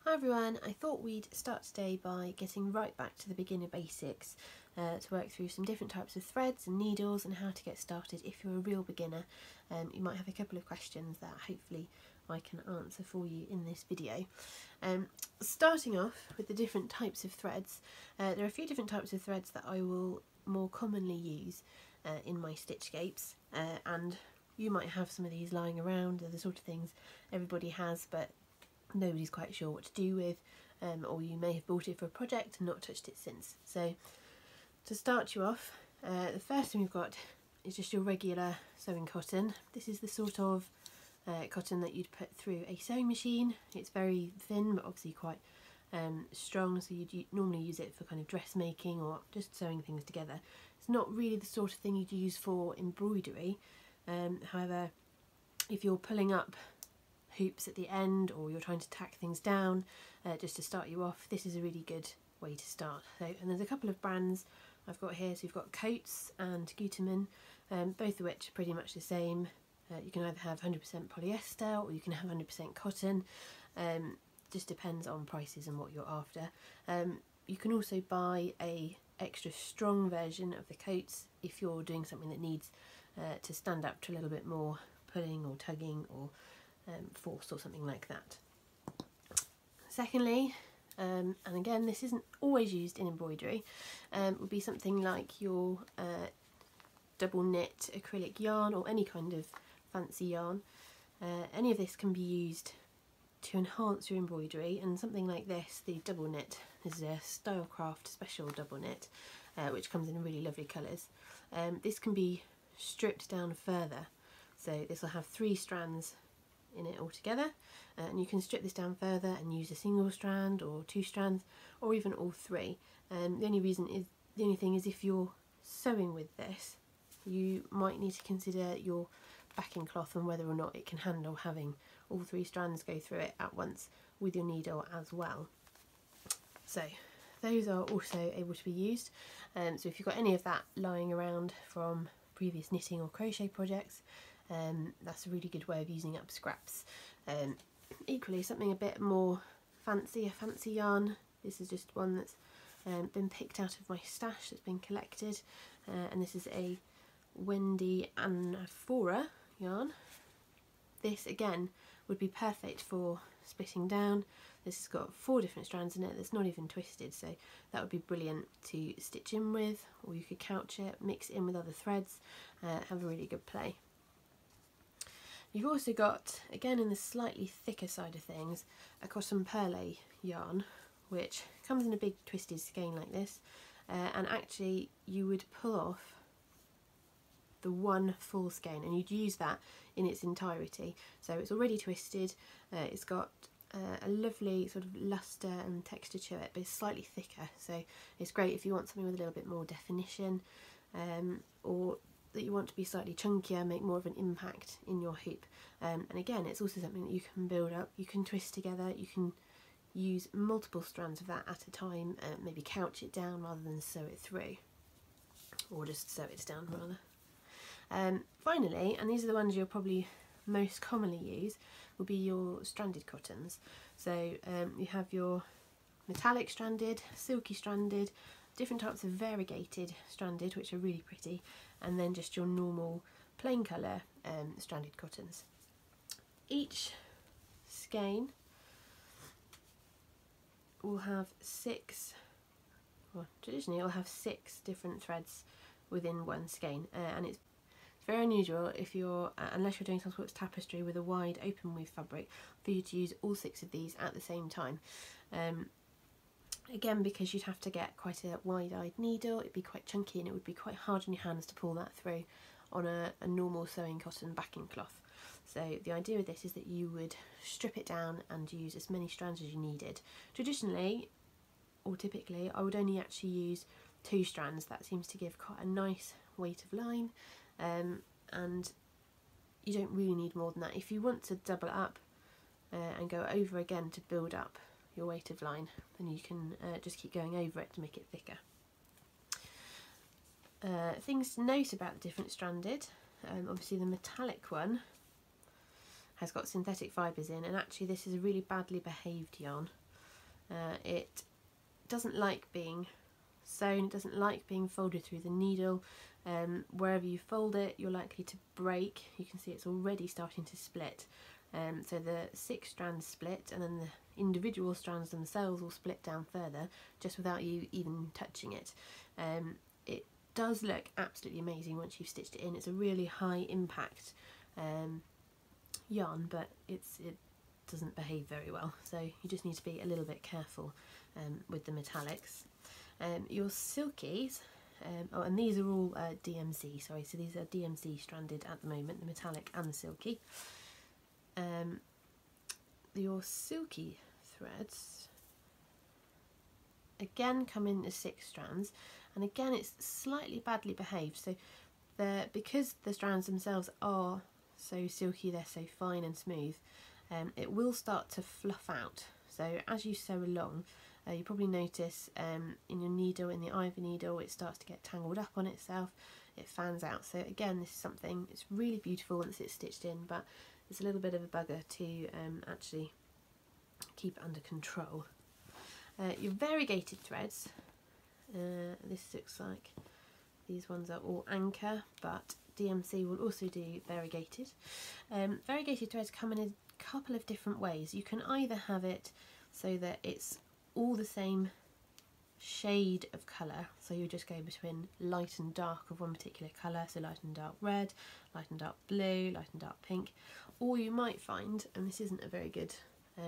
Hi everyone, I thought we'd start today by getting right back to the beginner basics to work through some different types of threads and needles and how to get started if you're a real beginner. You might have a couple of questions that hopefully I can answer for you in this video. Starting off with the different types of threads, there are a few different types of threads that I will more commonly use in my stitchscapes, and you might have some of these lying around. They're the sort of things everybody has, but nobody's quite sure what to do with, or you may have bought it for a project and not touched it since. So to start you off, the first thing we've got is just your regular sewing cotton. This is the sort of cotton that you'd put through a sewing machine. It's very thin but obviously quite strong, so you'd normally use it for kind of dressmaking or just sewing things together. It's not really the sort of thing you'd use for embroidery. However, if you're pulling up hoops at the end or you're trying to tack things down just to start you off, this is a really good way to start. So, and there's a couple of brands I've got here. So you've got Coates and Gutermann, both of which are pretty much the same. You can either have 100% polyester or you can have 100% cotton. Just depends on prices and what you're after. You can also buy a extra strong version of the Coates if you're doing something that needs to stand up to a little bit more pulling or tugging or force or something like that. Secondly, and again this isn't always used in embroidery, would be something like your double knit acrylic yarn or any kind of fancy yarn. Any of this can be used to enhance your embroidery, and something like this, the double knit, is a Stylecraft special double knit which comes in really lovely colours. This can be stripped down further, so this will have 3 strands in it all together, and you can strip this down further and use a single strand or 2 strands or even all 3. The only thing is if you're sewing with this, you might need to consider your backing cloth and whether or not it can handle having all 3 strands go through it at once with your needle as well. So those are also able to be used. So if you've got any of that lying around from previous knitting or crochet projects, that's a really good way of using up scraps. Equally, something a bit more fancy, a fancy yarn. This is just one that's been picked out of my stash that's been collected, and this is a Wendy Anaphora yarn. This again would be perfect for splitting down. This has got 4 different strands in it that's not even twisted, so that would be brilliant to stitch in with, or you could couch it, mix it in with other threads, have a really good play. You've also got, again in the slightly thicker side of things, a cotton perle yarn, which comes in a big twisted skein like this, and actually you would pull off the one full skein and you'd use that in its entirety. So it's already twisted, it's got a lovely sort of luster and texture to it, but it's slightly thicker, so it's great if you want something with a little bit more definition, or that you want to be slightly chunkier, make more of an impact in your hoop. And again, it's also something that you can build up, you can twist together, you can use multiple strands of that at a time, maybe couch it down rather than sew it through, or just sew it down rather. Finally, and these are the ones you'll probably most commonly use, will be your stranded cottons. So you have your metallic stranded, silky stranded, different types of variegated stranded, which are really pretty, and then just your normal plain colour stranded cottons. Each skein will have 6, well traditionally it'll have 6 different threads within one skein, and it's very unusual if you're, unless you're doing some sort of tapestry with a wide open weave fabric, for you to use all 6 of these at the same time. Again, because you'd have to get quite a wide-eyed needle, it'd be quite chunky and it would be quite hard on your hands to pull that through on a normal sewing cotton backing cloth. So the idea with this is that you would strip it down and use as many strands as you needed. Traditionally, or typically, I would only actually use 2 strands. That seems to give quite a nice weight of line, and you don't really need more than that. If you want to double it up and go over again to build up your weight of line, then you can just keep going over it to make it thicker. Things to note about the different stranded, obviously the metallic one has got synthetic fibres in, and actually this is a really badly behaved yarn. It doesn't like being sewn, it doesn't like being folded through the needle. Wherever you fold it, you're likely to break. You can see it's already starting to split. So the 6 strands split, and then the individual strands themselves will split down further just without you even touching it. It does look absolutely amazing once you've stitched it in. It's a really high impact yarn, but it doesn't behave very well, so you just need to be a little bit careful with the metallics. Your silkies, oh, and these are all DMC, sorry, so these are DMC stranded at the moment, the metallic and the silky. Your silky threads again come in as 6 strands, and again it's slightly badly behaved, so because the strands themselves are so silky, they're so fine and smooth, it will start to fluff out. So as you sew along, you probably notice in your needle, in the ivy needle, it starts to get tangled up on itself, it fans out. So again, this is something, it's really beautiful once it's stitched in, but it's a little bit of a bugger to actually keep under control. Your variegated threads, this looks like these ones are all anchor, but DMC will also do variegated. Variegated threads come in a couple of different ways. You can either have it so that it's all the same shade of colour, so you just go between light and dark of one particular colour, so light and dark red, light and dark blue, light and dark pink, or you might find, and this isn't a very good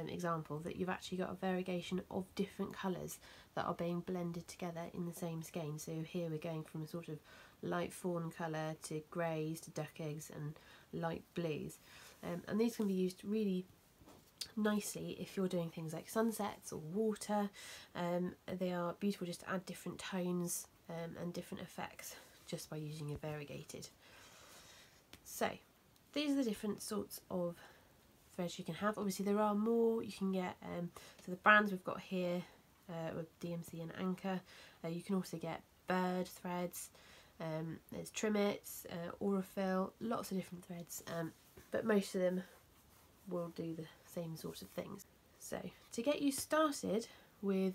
example, that you've actually got a variegation of different colours that are being blended together in the same skein. So here we're going from a sort of light fawn colour to greys to duck eggs and light blues, and these can be used really nicely if you're doing things like sunsets or water. They are beautiful just to add different tones and different effects just by using a variegated. So these are the different sorts of threads you can have. Obviously there are more you can get, so the brands we've got here with DMC and Anchor. You can also get bird threads, there's trimmets, Aurifil, lots of different threads, but most of them will do the same sort of things. So to get you started with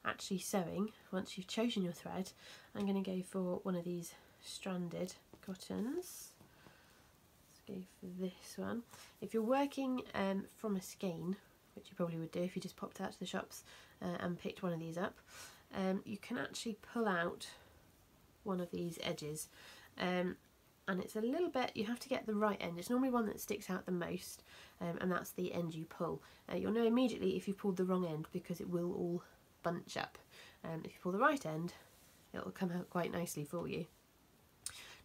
actually sewing, once you've chosen your thread, I'm going to go for one of these stranded cottons. Let's go for this one. If you're working from a skein, which you probably would do if you just popped out to the shops and picked one of these up, you can actually pull out one of these edges, and it's a little bit, you have to get the right end. It's normally one that sticks out the most, and that's the end you pull. You'll know immediately if you pulled the wrong end because it will all bunch up. If you pull the right end, it will come out quite nicely for you.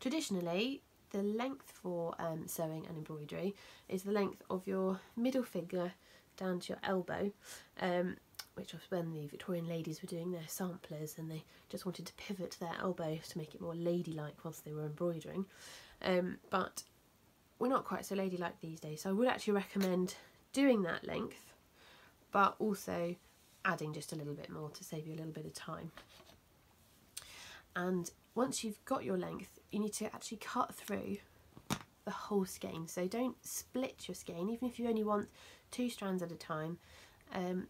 Traditionally, the length for sewing and embroidery is the length of your middle finger down to your elbow, which was when the Victorian ladies were doing their samplers and they just wanted to pivot their elbow to make it more ladylike whilst they were embroidering. But we're not quite so ladylike these days, so I would actually recommend doing that length, but also adding just a little bit more to save you a little bit of time. And once you've got your length, you need to actually cut through the whole skein. So don't split your skein, even if you only want 2 strands at a time.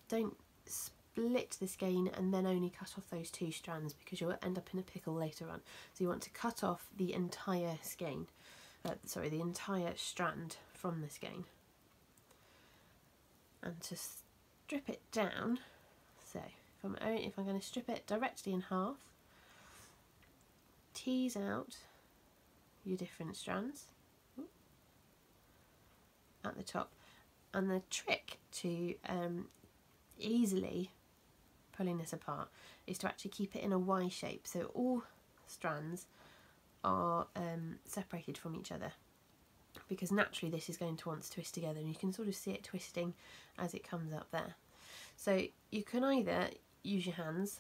Don't split the skein and then only cut off those 2 strands, because you'll end up in a pickle later on. So you want to cut off the entire skein, the entire strand from the skein. And to strip it down, so if I'm going to strip it directly in half, tease out your different strands at the top. And the trick to easily pulling this apart is to actually keep it in a Y shape, so all strands are separated from each other, because naturally this is going to want to twist together, and you can sort of see it twisting as it comes up there. So you can either use your hands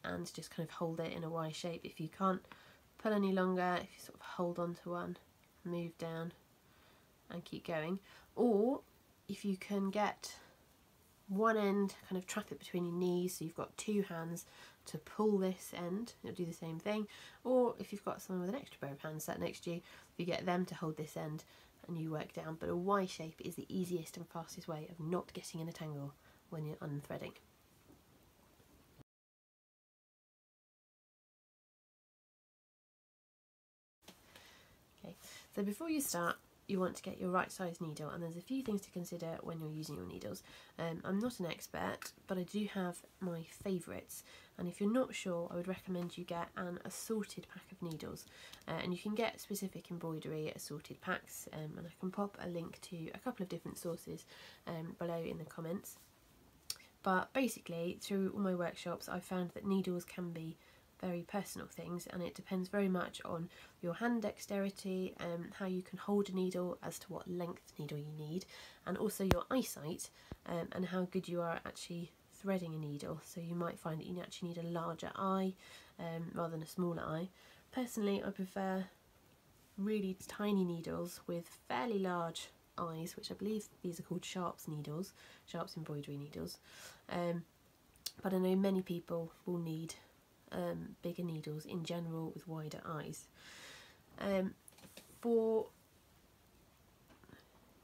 and just kind of hold it in a Y shape. If you can't pull any longer, if you sort of hold on to one, move down and keep going, or if you can get one end, kind of trap it between your knees, so you've got 2 hands to pull this end, it'll do the same thing. Or if you've got someone with an extra pair of hands sat next to you, you get them to hold this end and you work down. But a Y shape is the easiest and fastest way of not getting in a tangle when you're unthreading. So before you start, you want to get your right size needle, and there's a few things to consider when you're using your needles. I'm not an expert, but I do have my favourites, and if you're not sure, I would recommend you get an assorted pack of needles, and you can get specific embroidery assorted packs, and I can pop a link to a couple of different sources below in the comments. But basically, through all my workshops, I've found that needles can be very personal things, and it depends very much on your hand dexterity, how you can hold a needle as to what length needle you need, and also your eyesight, and how good you are at actually threading a needle. So you might find that you actually need a larger eye rather than a smaller eye. Personally, I prefer really tiny needles with fairly large eyes, which I believe these are called Sharps needles, Sharps embroidery needles, but I know many people will need bigger needles in general with wider eyes.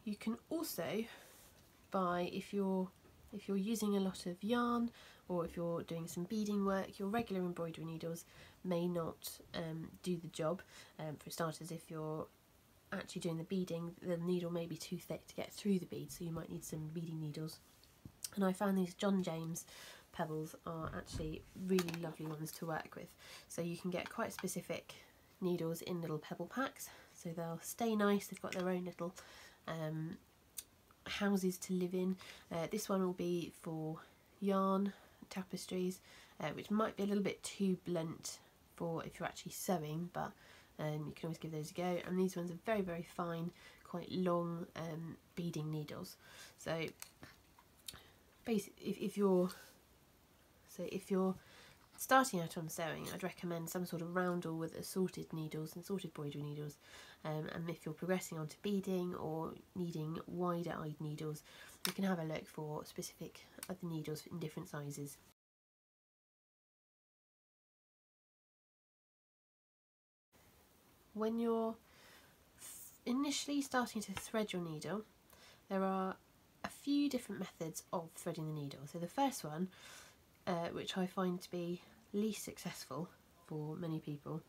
You can also buy, if you're using a lot of yarn, or if you're doing some beading work, your regular embroidery needles may not do the job. For starters, if you're actually doing the beading, the needle may be too thick to get through the bead, so you might need some beading needles. And I found these John James pebbles are actually really lovely ones to work with. So you can get quite specific needles in little pebble packs, so they'll stay nice. They've got their own little houses to live in. This one will be for yarn tapestries, which might be a little bit too blunt for if you're actually sewing, but you can always give those a go. And these ones are very, very fine, quite long beading needles. So basically, if you're starting out on sewing, I'd recommend some sort of roundel with assorted needles and assorted embroidery needles. And if you're progressing onto beading or needing wider-eyed needles, you can have a look for specific other needles in different sizes. When you're initially starting to thread your needle, there are a few different methods of threading the needle. So the first one, which I find to be least successful for many people,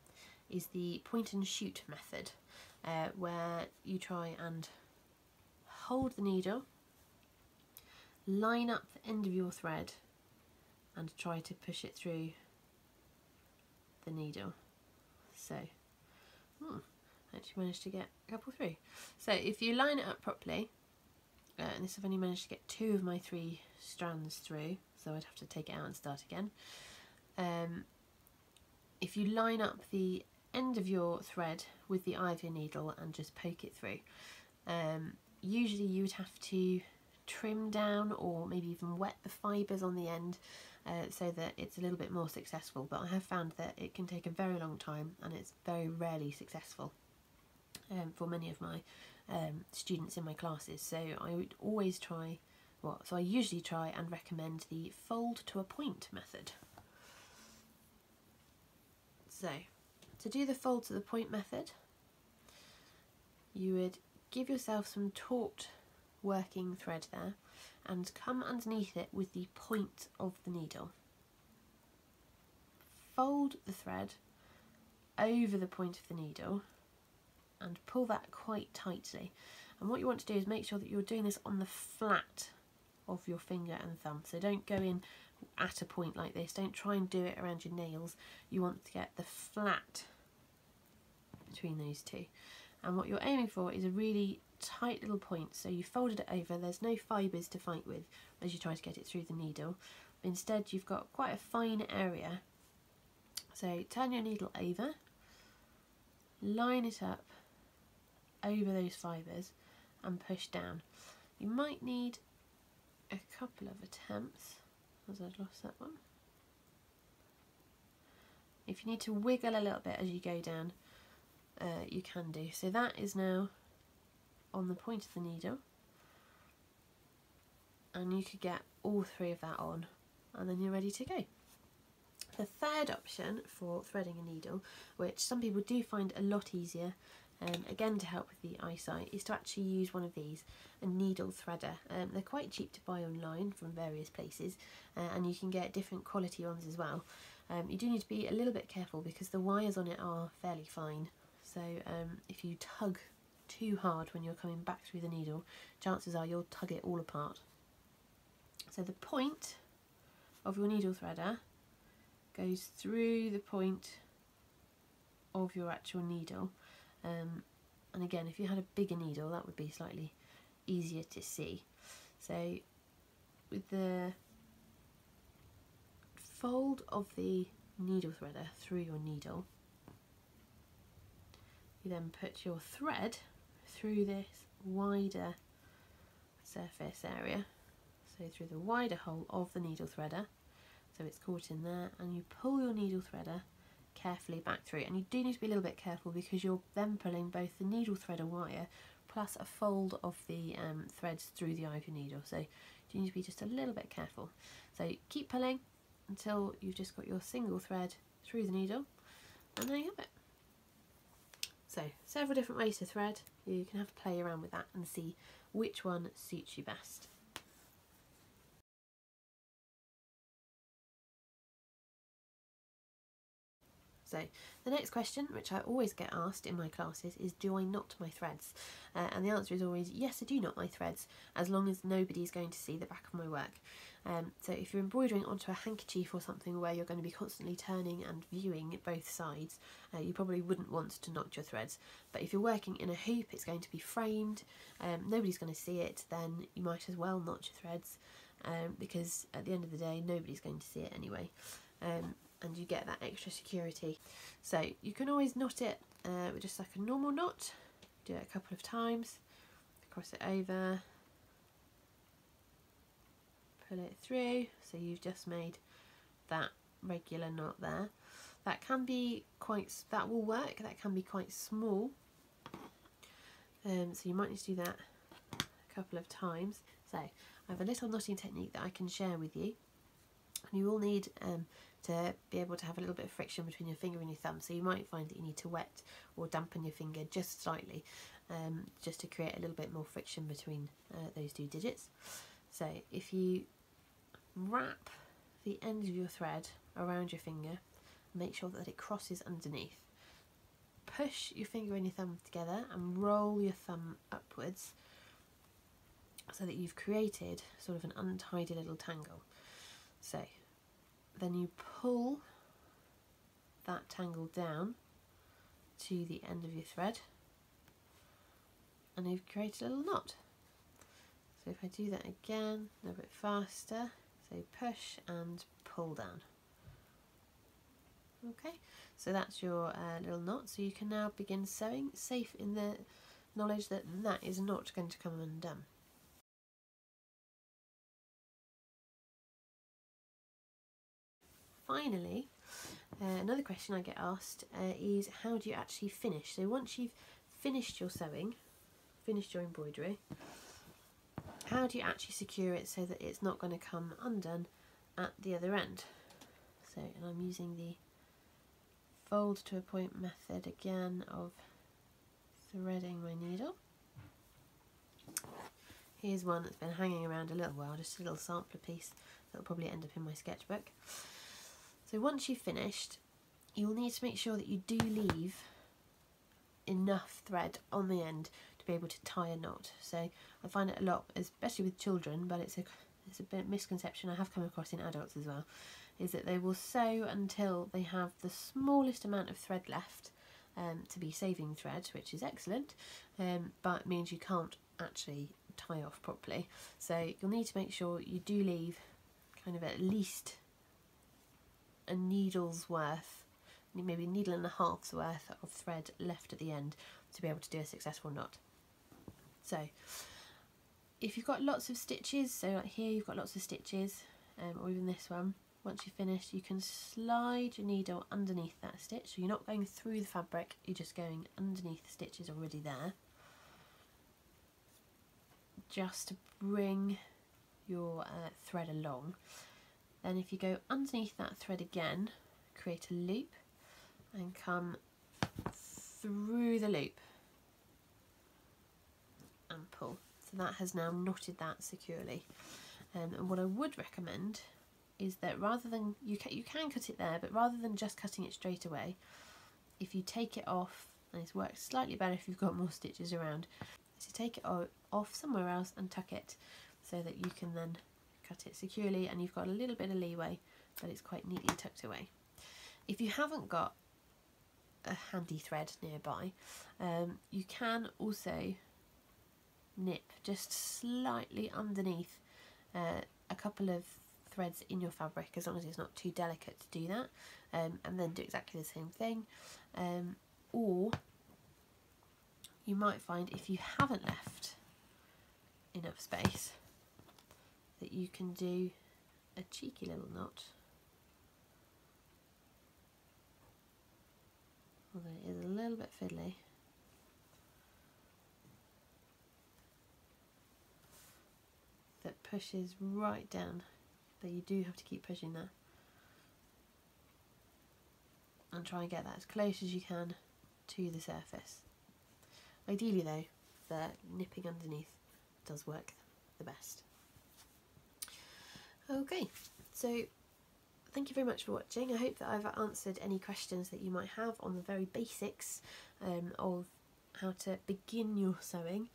is the point and shoot method, where you try and hold the needle, line up the end of your thread and try to push it through the needle. So actually managed to get a couple through. So if you line it up properly, and this I've only managed to get 2 of my 3 strands through, so I'd have to take it out and start again. If you line up the end of your thread with the eye of your needle and just poke it through, usually you would have to trim down or maybe even wet the fibres on the end, so that it's a little bit more successful. But I have found that it can take a very long time, and it's very rarely successful for many of my students in my classes. So I would always try, I usually try and recommend the fold to a point method. So to do the fold to the point method, you would give yourself some taut working thread there and come underneath it with the point of the needle. Fold the thread over the point of the needle and pull that quite tightly. And what you want to do is make sure that you're doing this on the flat of your finger and thumb. So don't go in at a point like this. Don't try and do it around your nails. You want to get the flat between those two. And what you're aiming for is a really tight little point. So you folded it over, there's no fibres to fight with as you try to get it through the needle. Instead, you've got quite a fine area. So turn your needle over, line it up over those fibres and push down. You might need a couple of attempts, as I've lost that one. If you need to wiggle a little bit as you go down, you can do. So that is now on the point of the needle, and you could get all 3 of that on, and then you're ready to go. The third option for threading a needle, which some people do find a lot easier, again to help with the eyesight, is to actually use one of these, a needle threader. They're quite cheap to buy online from various places, and you can get different quality ones as well. You do need to be a little bit careful because the wires on it are fairly fine, So if you tug too hard when you're coming back through the needle, chances are you'll tug it all apart. So the point of your needle threader goes through the point of your actual needle, and again, if you had a bigger needle, that would be slightly easier to see. So with the fold of the needle threader through your needle, you then put your thread through this wider surface area, so through the wider hole of the needle threader, so it's caught in there, and you pull your needle threader carefully back through. And you do need to be a little bit careful because you're then pulling both the needle threader wire plus a fold of the threads through the eye of your needle, so you need to be just a little bit careful. So keep pulling until you've just got your single thread through the needle, and there you have it. So several different ways to thread. You can have to play around with that and see which one suits you best. So the next question, which I always get asked in my classes, is do I knot my threads? And the answer is always yes, I do knot my threads, as long as nobody's going to see the back of my work. So if you're embroidering onto a handkerchief or something where you're going to be constantly turning and viewing both sides, you probably wouldn't want to knot your threads. But if you're working in a hoop, it's going to be framed, nobody's going to see it, then you might as well knot your threads, because at the end of the day, nobody's going to see it anyway. And you get that extra security. So you can always knot it with just like a normal knot. Do it a couple of times, cross it over, pull it through, so you've just made that regular knot there. That can be quite, that will work, that can be quite small, so you might need to do that a couple of times. So I have a little knotting technique that I can share with you. You will need to be able to have a little bit of friction between your finger and your thumb, so you might find that you need to wet or dampen your finger just slightly, just to create a little bit more friction between those two digits. So if you wrap the end of your thread around your finger, make sure that it crosses underneath. Push your finger and your thumb together and roll your thumb upwards so that you've created sort of an untidy little tangle. So then you pull that tangle down to the end of your thread and you've created a little knot. So if I do that again a little bit faster, so push and pull down. Okay, so that's your little knot, so you can now begin sewing, safe in the knowledge that that is not going to come undone. Finally, another question I get asked is how do you actually finish? So once you've finished your sewing, finished your embroidery, how do you actually secure it so that it's not going to come undone at the other end? So, and I'm using the fold to a point method again of threading my needle. Here's one that's been hanging around a little while, just a little sampler piece that will probably end up in my sketchbook. So once you've finished, you'll need to make sure that you do leave enough thread on the end to be able to tie a knot. So I find it a lot, especially with children, but it's a bit misconception I have come across in adults as well, is that they will sew until they have the smallest amount of thread left to be saving thread, which is excellent, but it means you can't actually tie off properly. So you'll need to make sure you do leave kind of at least a needle's worth, maybe a needle and a half's worth of thread left at the end to be able to do a successful knot. So if you've got lots of stitches, so like here you've got lots of stitches, or even this one, once you've finished you can slide your needle underneath that stitch, so you're not going through the fabric, you're just going underneath the stitches already there, just to bring your thread along. Then if you go underneath that thread again, create a loop and come through the loop and pull. So that has now knotted that securely. And what I would recommend is that rather than, you can cut it there, but rather than just cutting it straight away, if you take it off and it works slightly better if you've got more stitches around. So take it off somewhere else and tuck it so that you can then cut it securely, and you've got a little bit of leeway, but it's quite neatly tucked away. If you haven't got a handy thread nearby, you can also nip just slightly underneath a couple of threads in your fabric, as long as it's not too delicate to do that, and then do exactly the same thing. Or you might find, if you haven't left enough space, that you can do a cheeky little knot, although it is a little bit fiddly. That pushes right down, but you do have to keep pushing that, and try and get that as close as you can to the surface. Ideally though, the nipping underneath does work the best. Okay, so thank you very much for watching. I hope that I've answered any questions that you might have on the very basics of how to begin your sewing.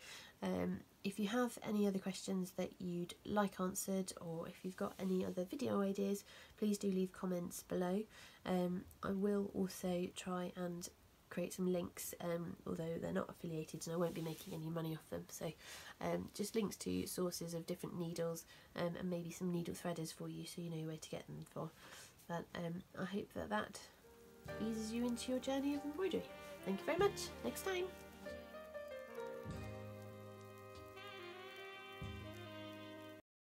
If you have any other questions that you'd like answered, or if you've got any other video ideas, please do leave comments below. I will also try and create some links, although they're not affiliated and I won't be making any money off them, so just links to sources of different needles, and maybe some needle threaders for you, so you know where to get them for. But I hope that eases you into your journey of embroidery. Thank you very much. Next time.